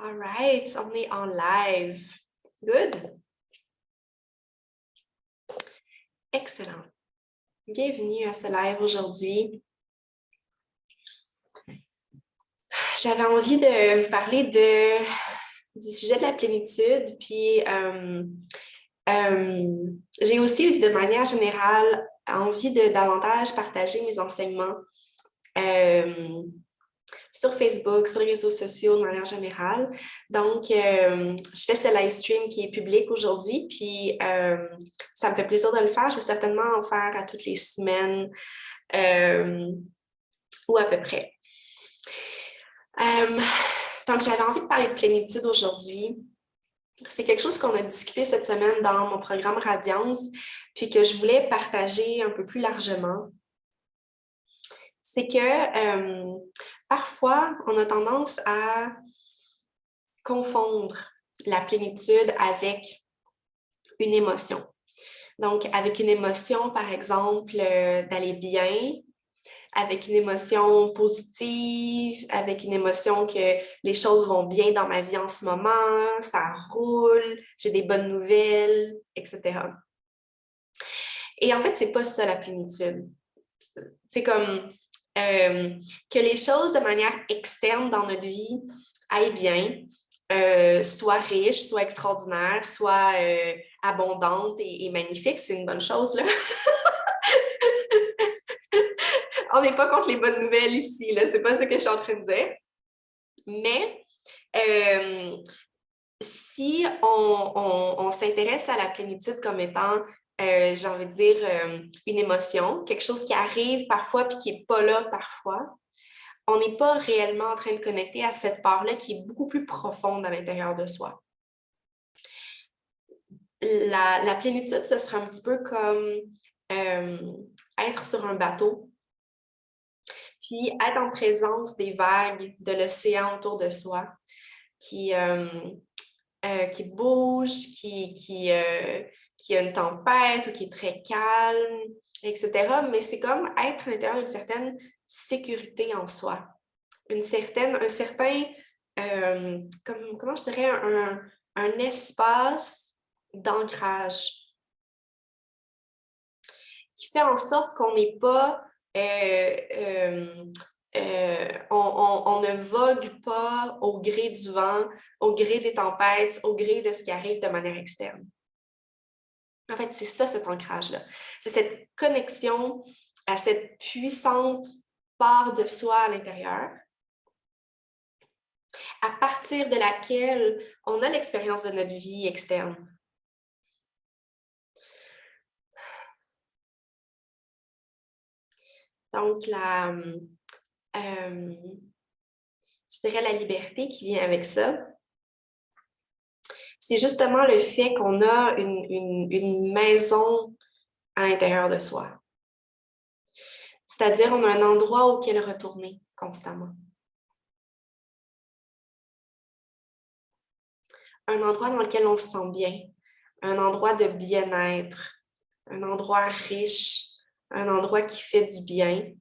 All right, on est en live. Good. Excellent. Bienvenue à ce live aujourd'hui. J'avais envie de vous parler du sujet de la plénitude, puis j'ai aussi, de manière générale, envie de davantage partager mes enseignements sur Facebook, sur les réseaux sociaux de manière générale. Donc, je fais ce live stream qui est public aujourd'hui, puis ça me fait plaisir de le faire. Je vais certainement en faire à toutes les semaines ou à peu près. Donc, j'avais envie de parler de plénitude aujourd'hui. C'est quelque chose qu'on a discuté cette semaine dans mon programme Radiance, puis que je voulais partager un peu plus largement. C'est que parfois, on a tendance à confondre la plénitude avec une émotion. Donc, avec une émotion, par exemple, d'aller bien, avec une émotion positive, avec une émotion que les choses vont bien dans ma vie en ce moment, ça roule, j'ai des bonnes nouvelles, etc. Et en fait, c'est pas ça la plénitude. C'est comme que les choses de manière externe dans notre vie aillent bien, soient riches, soient extraordinaires, soient abondantes et magnifiques, c'est une bonne chose, là. On n'est pas contre les bonnes nouvelles ici, là, c'est pas ce que je suis en train de dire. Mais si on s'intéresse à la plénitude comme étant, j'ai envie de dire, une émotion, quelque chose qui arrive parfois puis qui n'est pas là parfois, on n'est pas réellement en train de connecter à cette part-là qui est beaucoup plus profonde à l'intérieur de soi. La plénitude, ce serait un petit peu comme être sur un bateau, puis être en présence des vagues de l'océan autour de soi, qui bouge, qui a une tempête ou qui est très calme, etc. Mais c'est comme être à l'intérieur d'une certaine sécurité en soi, un certain, comment je dirais, un espace d'ancrage qui fait en sorte qu'on n'est pas, on ne vogue pas au gré du vent, au gré des tempêtes, au gré de ce qui arrive de manière externe. En fait, c'est ça, cet ancrage-là. C'est cette connexion à cette puissante part de soi à l'intérieur, à partir de laquelle on a l'expérience de notre vie externe. Donc, je dirais la liberté qui vient avec ça, c'est justement le fait qu'on a une maison à l'intérieur de soi. C'est-à-dire, on a un endroit auquel retourner constamment. Un endroit dans lequel on se sent bien, un endroit de bien-être, un endroit riche, un endroit qui fait du bien,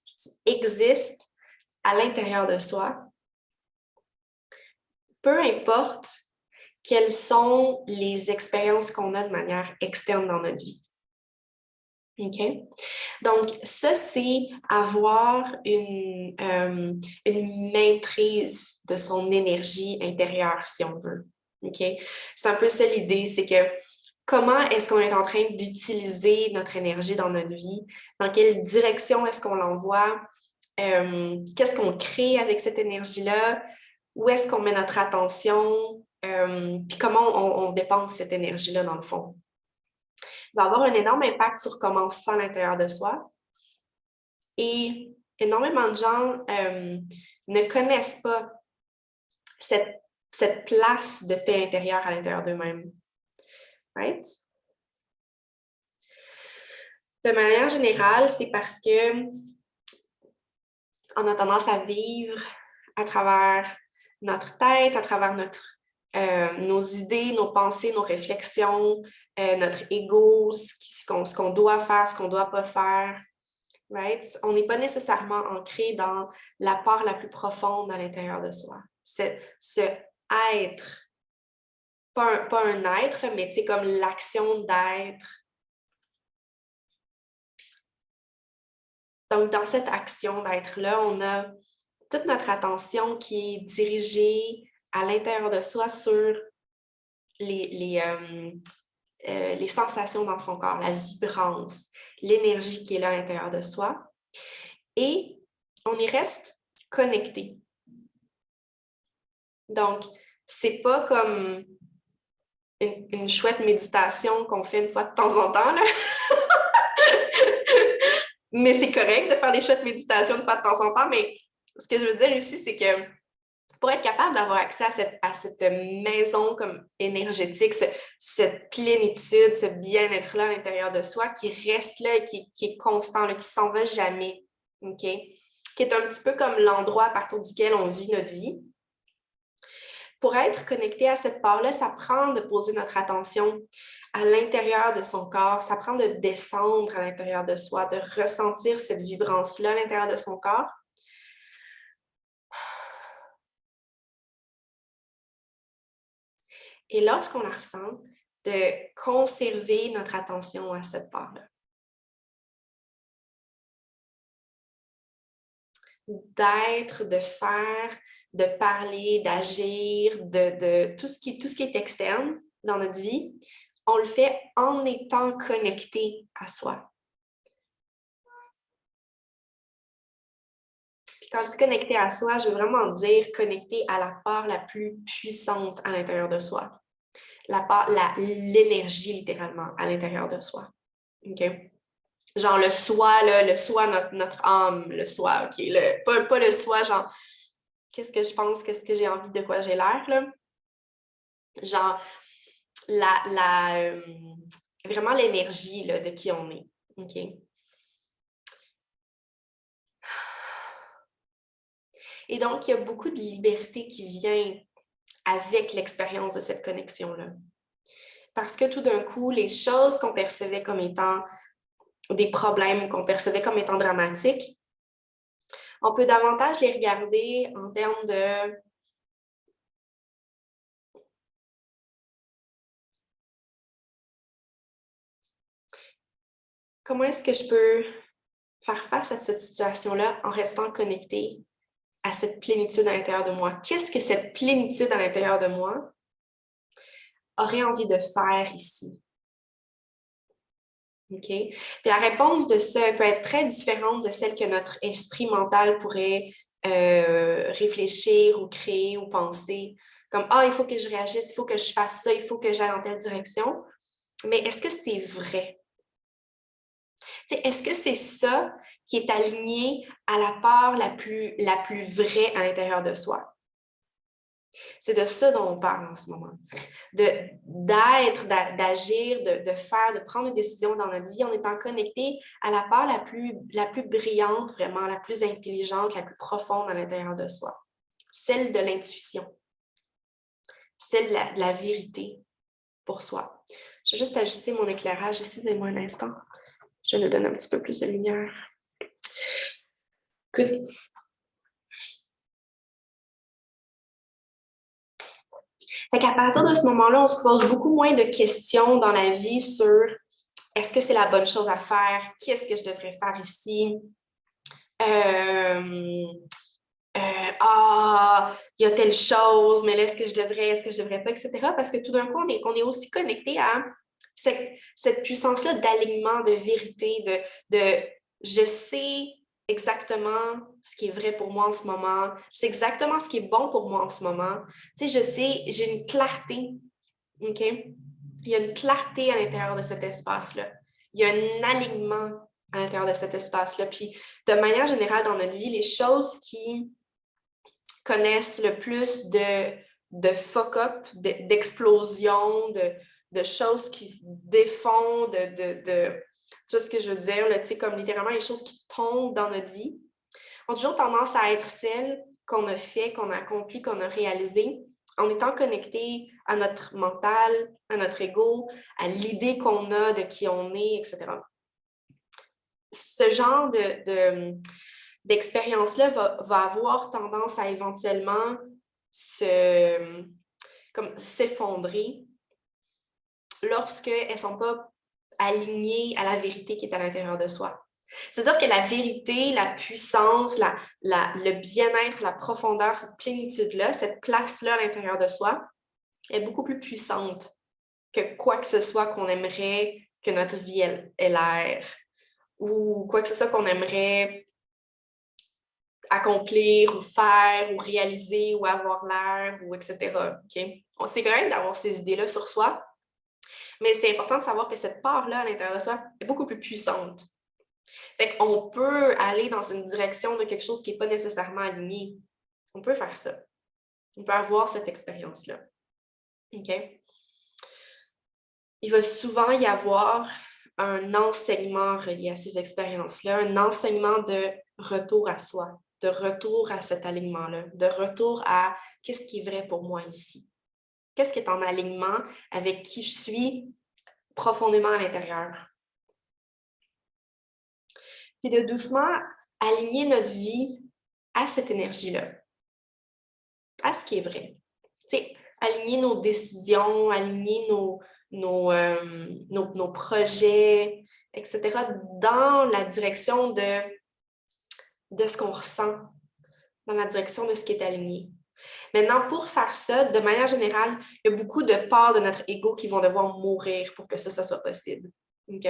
qui existe à l'intérieur de soi, peu importe quelles sont les expériences qu'on a de manière externe dans notre vie. OK? Donc, ça, c'est avoir une maîtrise de son énergie intérieure, si on veut. OK? C'est un peu ça l'idée, c'est que comment est-ce qu'on est en train d'utiliser notre énergie dans notre vie? Dans quelle direction est-ce qu'on l'envoie? Qu'est-ce qu'on crée avec cette énergie-là? Où est-ce qu'on met notre attention? Puis comment on dépense cette énergie-là, dans le fond? Va avoir un énorme impact sur comment on se sent à l'intérieur de soi. Et énormément de gens ne connaissent pas cette place de paix intérieure à l'intérieur d'eux-mêmes. Right? De manière générale, c'est parce que on a tendance à vivre à travers notre tête, à travers nos idées, nos pensées, nos réflexions, notre ego, ce qu'on doit faire, ce qu'on ne doit pas faire. Right? On n'est pas nécessairement ancré dans la part la plus profonde à l'intérieur de soi. ce être, pas un être, mais tu sais, comme l'action d'être. Donc, dans cette action d'être-là, on a toute notre attention qui est dirigée à l'intérieur de soi sur les sensations dans son corps, la vibrance, l'énergie qui est là à l'intérieur de soi. Et on y reste connecté. Donc, c'est pas comme une chouette méditation qu'on fait une fois de temps en temps, là. Mais c'est correct de faire des chouettes méditations une fois de temps en temps, mais ce que je veux dire ici, c'est que pour être capable d'avoir accès à cette maison comme énergétique, cette plénitude, ce bien-être-là à l'intérieur de soi qui reste là et qui est constant, là, qui ne s'en va jamais, OK? Qui est un petit peu comme l'endroit à partir duquel on vit notre vie. Pour être connecté à cette part-là, ça prend de poser notre attention à l'intérieur de son corps, ça prend de descendre à l'intérieur de soi, de ressentir cette vibrance-là à l'intérieur de son corps. Et lorsqu'on la ressent, de conserver notre attention à cette part-là. D'être, de faire, de parler, d'agir, de tout ce qui est externe dans notre vie, on le fait en étant connecté à soi. Puis quand je dis connecté à soi, je veux vraiment dire connecté à la part la plus puissante à l'intérieur de soi. L'énergie littéralement à l'intérieur de soi. OK? Genre le soi, là, le soi, notre âme, le soi, OK? Pas le soi, genre, qu'est-ce que je pense, qu'est-ce que j'ai envie, de quoi j'ai l'air, là? Genre, vraiment l'énergie là, de qui on est, OK? Et donc, il y a beaucoup de liberté qui vient avec l'expérience de cette connexion-là. Parce que tout d'un coup, les choses qu'on percevait comme étant des problèmes, qu'on percevait comme étant dramatiques, on peut davantage les regarder en termes de comment est-ce que je peux faire face à cette situation-là en restant connectée à cette plénitude à l'intérieur de moi? Qu'est-ce que cette plénitude à l'intérieur de moi aurait envie de faire ici? OK? Puis la réponse de ça peut être très différente de celle que notre esprit mental pourrait réfléchir ou créer ou penser. Comme, il faut que je réagisse, il faut que je fasse ça, il faut que j'aille dans telle direction. Mais est-ce que c'est vrai? Est-ce que c'est ça qui est aligné à la part la plus vraie à l'intérieur de soi? C'est de ça dont on parle en ce moment. D'être, d'agir, de faire, de prendre des décisions dans notre vie en étant connecté à la part la plus brillante, vraiment, la plus intelligente, la plus profonde à l'intérieur de soi. Celle de l'intuition. Celle de la vérité pour soi. Je vais juste ajuster mon éclairage ici, donnez-moi un instant. Je nous donne un petit peu plus de lumière. Good. Fait qu'à partir de ce moment-là, on se pose beaucoup moins de questions dans la vie sur est-ce que c'est la bonne chose à faire? Qu'est-ce que je devrais faire ici? Il y a telle chose, mais là, est-ce que je devrais pas, etc. Parce que tout d'un coup, on est aussi connecté à cette puissance-là d'alignement, de vérité, de je sais exactement ce qui est vrai pour moi en ce moment, je sais exactement ce qui est bon pour moi en ce moment. Tu sais, je sais, j'ai une clarté, OK? Il y a une clarté à l'intérieur de cet espace-là. Il y a un alignement à l'intérieur de cet espace-là. Puis, de manière générale, dans notre vie, les choses qui connaissent le plus de fuck-up, d'explosions, de choses qui se défont, tout ce que je veux dire, là, comme littéralement les choses qui tombent dans notre vie, ont toujours tendance à être celles qu'on a fait, qu'on a accompli, qu'on a réalisé en étant connecté à notre mental, à notre ego, à l'idée qu'on a de qui on est, etc. Ce genre d'expérience-là va avoir tendance à éventuellement s'effondrer lorsqu'elles ne sont pas alignées à la vérité qui est à l'intérieur de soi. C'est-à-dire que la vérité, la puissance, le bien-être, la profondeur, cette plénitude-là, cette place-là à l'intérieur de soi est beaucoup plus puissante que quoi que ce soit qu'on aimerait que notre vie ait l'air ou quoi que ce soit qu'on aimerait accomplir ou faire ou réaliser ou avoir l'air ou etc. Okay? C'est correct d'avoir ces idées-là sur soi, mais c'est important de savoir que cette part-là à l'intérieur de soi est beaucoup plus puissante. Fait qu'on peut aller dans une direction de quelque chose qui n'est pas nécessairement aligné. On peut faire ça. On peut avoir cette expérience-là. OK? Il va souvent y avoir un enseignement relié à ces expériences-là, un enseignement de retour à soi, de retour à cet alignement-là, de retour à qu'est-ce qui est vrai pour moi ici. Qu'est-ce qui est en alignement avec qui je suis profondément à l'intérieur. Puis de doucement aligner notre vie à cette énergie-là, à ce qui est vrai. Tu sais, aligner nos décisions, aligner nos projets, etc., dans la direction de ce qu'on ressent, dans la direction de ce qui est aligné. Maintenant, pour faire ça, de manière générale, il y a beaucoup de parts de notre ego qui vont devoir mourir pour que ça soit possible. OK?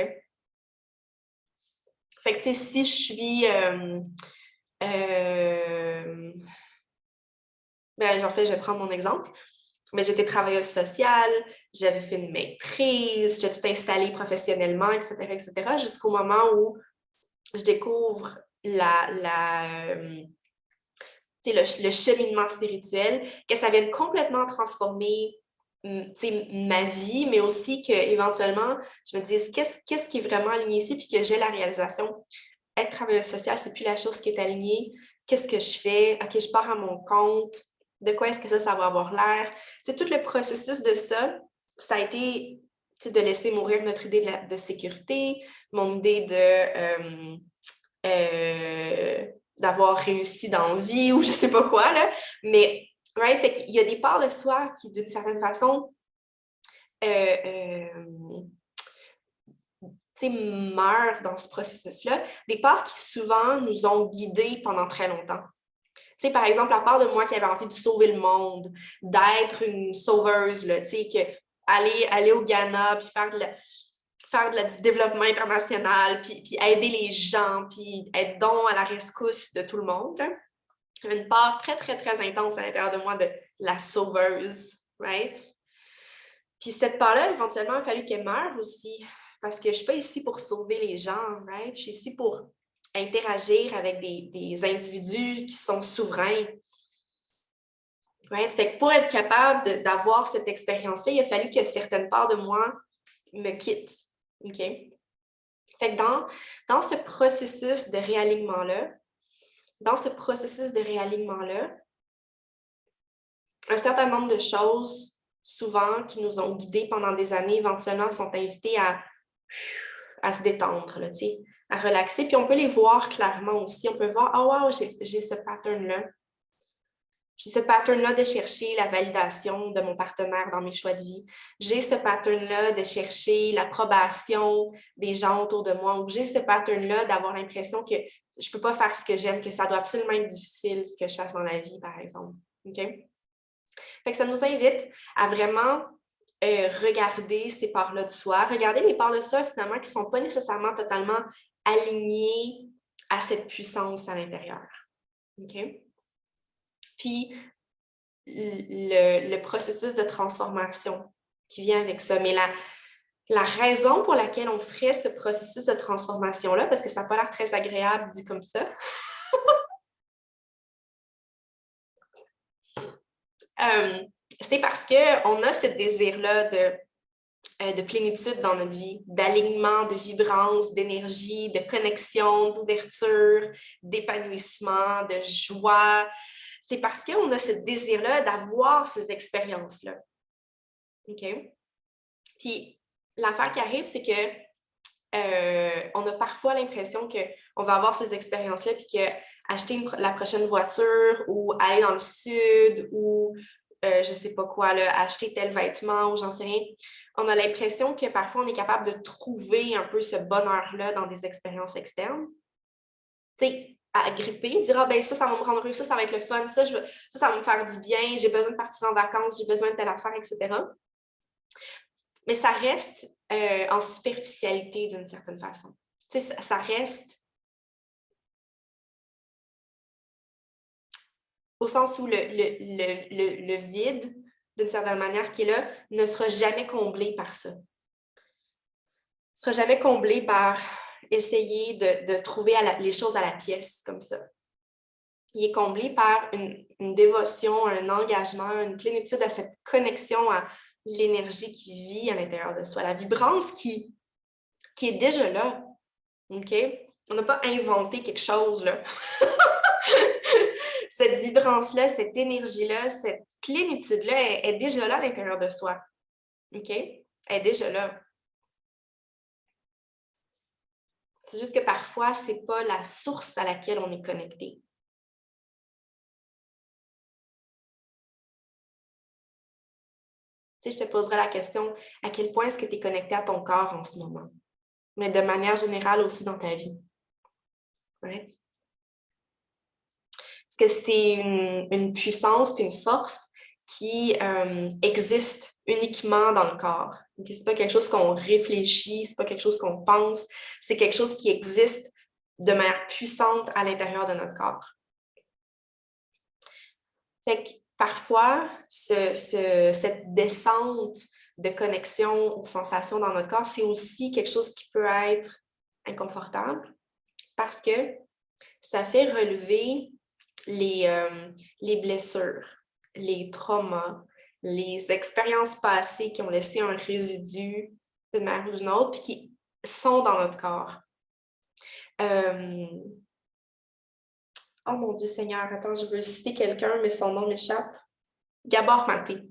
Fait que, tu sais, si je suis... en fait, je vais prendre mon exemple. Mais j'étais travailleuse sociale, j'avais fait une maîtrise, j'ai tout installé professionnellement, etc., jusqu'au moment où je découvre le cheminement spirituel, que ça vient complètement transformer ma vie, mais aussi qu'éventuellement, je me dise qu'est-ce qui est vraiment aligné ici, puis que j'ai la réalisation. Être travailleuse sociale, c'est plus la chose qui est alignée. Qu'est-ce que je fais? OK, je pars à mon compte. De quoi est-ce que ça va avoir l'air? Tout le processus de ça a été de laisser mourir notre idée de sécurité, mon idée d'avoir réussi dans la vie ou je sais pas quoi, là. Mais, right? Fait qu'il y a des parts de soi qui, d'une certaine façon, meurent dans ce processus-là. Des parts qui, souvent, nous ont guidés pendant très longtemps. Par exemple, la part de moi qui avait envie de sauver le monde, d'être une sauveuse, là, aller au Ghana, puis faire du développement international, puis aider les gens, puis être don à la rescousse de tout le monde. Là. Il y avait une part très, très, très intense à l'intérieur de moi de la sauveuse, right? Puis cette part-là, éventuellement, il a fallu qu'elle meure aussi, parce que je ne suis pas ici pour sauver les gens, right? Je suis ici pour interagir avec des individus qui sont souverains. Right? Fait que pour être capable d'avoir cette expérience-là, il a fallu que certaines parts de moi me quittent. OK? Fait que dans ce processus de réalignement-là, un certain nombre de choses, souvent, qui nous ont guidés pendant des années, éventuellement, sont invitées à se détendre, là, à relaxer. Puis on peut les voir clairement aussi. On peut voir, oh wow, j'ai ce pattern-là. J'ai ce pattern-là de chercher la validation de mon partenaire dans mes choix de vie. J'ai ce pattern-là de chercher l'approbation des gens autour de moi. Ou j'ai ce pattern-là d'avoir l'impression que je ne peux pas faire ce que j'aime, que ça doit absolument être difficile ce que je fasse dans la vie, par exemple. OK? Fait que ça nous invite à vraiment regarder ces parts-là de soi, regarder les parts de soi finalement qui ne sont pas nécessairement totalement alignées à cette puissance à l'intérieur. OK? Puis, le processus de transformation qui vient avec ça. Mais la raison pour laquelle on ferait ce processus de transformation-là, parce que ça n'a pas l'air très agréable dit comme ça, c'est parce qu'on a ce désir-là de plénitude dans notre vie, d'alignement, de vibrance, d'énergie, de connexion, d'ouverture, d'épanouissement, de joie. C'est parce qu'on a ce désir-là d'avoir ces expériences-là. OK? Puis, l'affaire qui arrive, c'est que on a parfois l'impression qu'on va avoir ces expériences-là, puis qu'à acheter la prochaine voiture ou aller dans le sud ou je sais pas quoi, là, acheter tel vêtement ou j'en sais rien. On a l'impression que parfois on est capable de trouver un peu ce bonheur-là dans des expériences externes. Tu sais, à gripper, dire ah ben ça va me rendre heureux, ça va être le fun, ça va me faire du bien, j'ai besoin de partir en vacances, j'ai besoin de telle affaire, etc. Mais ça reste en superficialité d'une certaine façon. Tu sais, ça reste au sens où le vide, d'une certaine manière, qui est là, ne sera jamais comblé par ça. Ne sera jamais comblé par essayer de trouver les choses à la pièce comme ça. Il est comblé par une dévotion, un engagement, une plénitude à cette connexion à l'énergie qui vit à l'intérieur de soi, la vibrance qui est déjà là. OK? On n'a pas inventé quelque chose, là. Cette vibrance-là, cette énergie-là, cette plénitude-là est déjà là à l'intérieur de soi. OK? Elle est déjà là. C'est juste que parfois, ce n'est pas la source à laquelle on est connecté. Tu sais, je te poserai la question, à quel point est-ce que tu es connecté à ton corps en ce moment? Mais de manière générale aussi dans ta vie. Right? Est-ce que c'est une puissance et une force qui existe uniquement dans le corps? Okay? Ce n'est pas quelque chose qu'on réfléchit, ce n'est pas quelque chose qu'on pense, c'est quelque chose qui existe de manière puissante à l'intérieur de notre corps. Fait que parfois, cette descente de connexion aux sensations dans notre corps, c'est aussi quelque chose qui peut être inconfortable parce que ça fait relever les blessures, les traumas, les expériences passées qui ont laissé un résidu d'une manière ou d'une autre, puis qui sont dans notre corps. Oh mon Dieu Seigneur, attends, je veux citer quelqu'un, mais son nom m'échappe. Gabor Maté.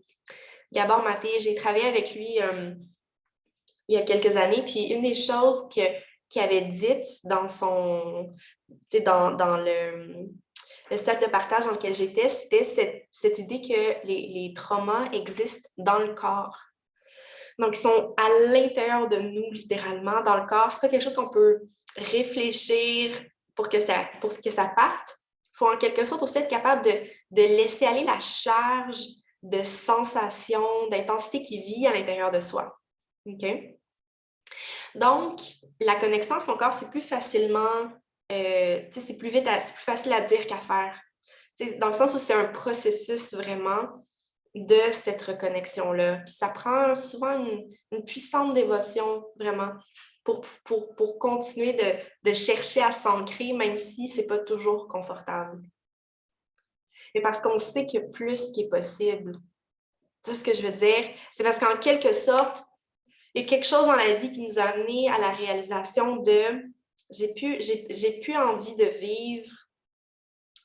Gabor Maté, j'ai travaillé avec lui il y a quelques années, puis une des choses qu'il avait dites dans le cercle de partage dans lequel j'étais, c'était cette idée que les traumas existent dans le corps. Donc, ils sont à l'intérieur de nous, littéralement, dans le corps. Ce n'est pas quelque chose qu'on peut réfléchir pour que ça parte. Il faut en quelque sorte aussi être capable de laisser aller la charge de sensations, d'intensité qui vit à l'intérieur de soi. OK? Donc, la connexion à son corps, c'est plus facilement, c'est plus facile à dire qu'à faire. Dans le sens où c'est un processus vraiment de cette reconnexion-là. Puis ça prend souvent une puissante dévotion, vraiment, pour continuer de chercher à s'ancrer, même si ce n'est pas toujours confortable. Mais parce qu'on sait qu'il y a plus qui est possible. Tu sais ce que je veux dire? C'est parce qu'en quelque sorte, il y a quelque chose dans la vie qui nous a amené à la réalisation de j'ai plus envie de vivre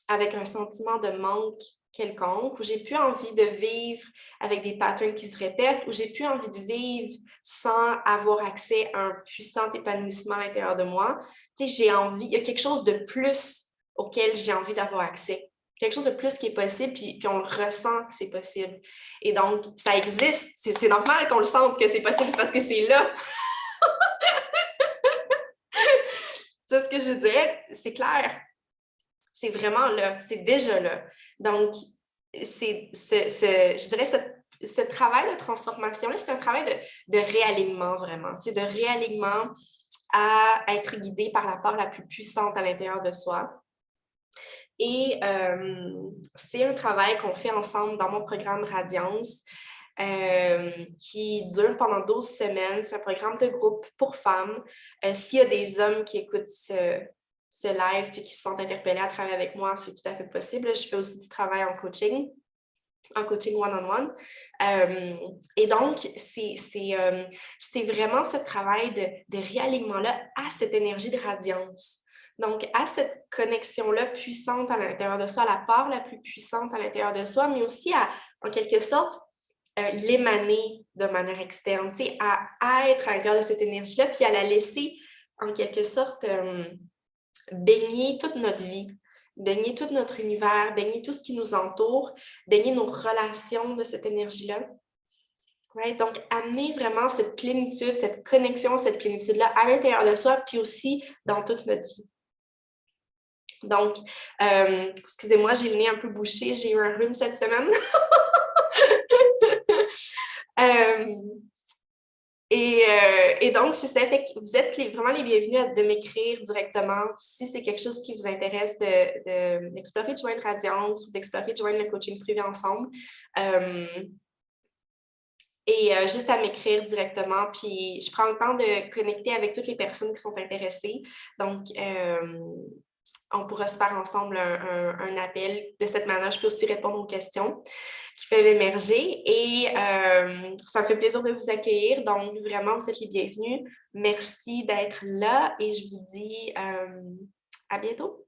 avec un sentiment de manque quelconque, ou j'ai plus envie de vivre avec des patterns qui se répètent, ou j'ai plus envie de vivre sans avoir accès à un puissant épanouissement à l'intérieur de moi. Tu sais, il y a quelque chose de plus auquel j'ai envie d'avoir accès. Quelque chose de plus qui est possible, puis on le ressent que c'est possible. Et donc, ça existe. C'est normal qu'on le sente que c'est possible, c'est parce que c'est là. C'est ce que je veux dire, c'est clair. C'est vraiment là, c'est déjà là. Donc, je dirais ce travail de transformation-là, c'est un travail de réalignement vraiment. C'est de réalignement à être guidé par la part la plus puissante à l'intérieur de soi. Et c'est un travail qu'on fait ensemble dans mon programme Radiance qui dure pendant 12 semaines. C'est un programme de groupe pour femmes. S'il y a des hommes qui écoutent ce live et qui se sentent interpellés à travailler avec moi, c'est tout à fait possible. Je fais aussi du travail en coaching one-on-one. Et donc, c'est vraiment ce travail de réalignement-là à cette énergie de radiance. Donc, à cette connexion-là puissante à l'intérieur de soi, à la part la plus puissante à l'intérieur de soi, mais aussi en quelque sorte, l'émaner de manière externe, à être à l'intérieur de cette énergie-là, puis à la laisser, en quelque sorte, baigner toute notre vie. baigner tout notre univers, baigner tout ce qui nous entoure, baigner nos relations de cette énergie-là. Right? Donc, amener vraiment cette plénitude, cette connexion, cette plénitude-là à l'intérieur de soi, puis aussi dans toute notre vie. Donc, excusez-moi, j'ai le nez un peu bouché, j'ai eu un rhume cette semaine. Et donc, c'est ça, fait que vous êtes vraiment les bienvenus de m'écrire directement si c'est quelque chose qui vous intéresse d'explorer de joindre Radiance ou d'explorer de joindre le coaching privé ensemble. Juste à m'écrire directement, puis je prends le temps de connecter avec toutes les personnes qui sont intéressées. Donc, on pourra se faire ensemble un appel. De cette manière, je peux aussi répondre aux questions qui peuvent émerger. Et ça me fait plaisir de vous accueillir. Donc, vraiment, vous êtes les bienvenus. Merci d'être là et je vous dis à bientôt.